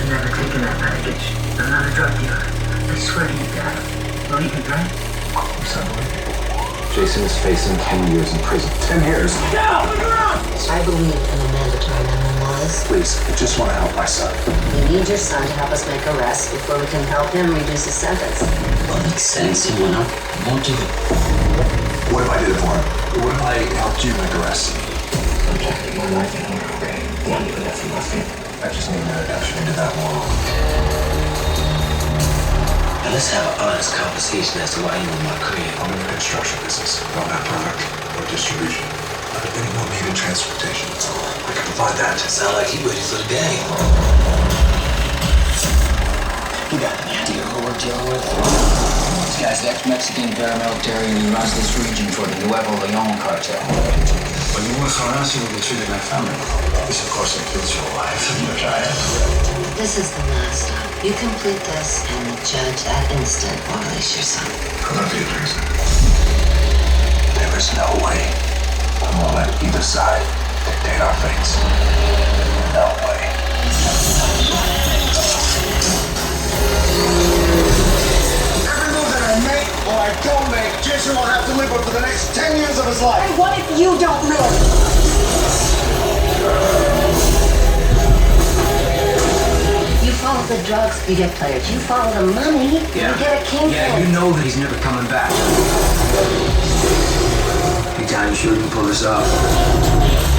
never taken that package. I'm not a drug dealer. I swear to you, Dad. Believe me, right? Yes, I believe you. Jason is facing 10 years in prison. 10 years? Down! Look around! I believe in the mandatory minimum laws. Please, I just want to help my son. We need your son to help us make arrests before we can help him reduce his sentence. Well, makes sense, you know. Won't do it. What if I did it for him? What if I helped you make arrests? I'm protecting my life and honor, okay? The only thing that's in my favor. I just need an introduction into that world. Now let's have an honest conversation as to why you in my career. I'm in the construction business. I don't have product or distribution. But if anyone needed transportation, I can provide that. Sound like he ready for the game. You got any idea who we're dealing with? This guy's ex-Mexican paramilitary and he runs this region for the Nuevo Leon cartel. When you work around, you will be treated like family. This, of course, includes your wife and your child. This is the last stop. You complete this, and the judge that instant will release your son. I love you, Jason. There is no way I'm gonna let either side dictate our fates. No way. Every move that I make or I don't make, Jason will have to live with for the next 10 years of his life. What if you don't live? You follow the drugs, you get players. You follow the money, you get a kingpin. Yeah, you know that he's never coming back. Big time, you sure you can pull this off?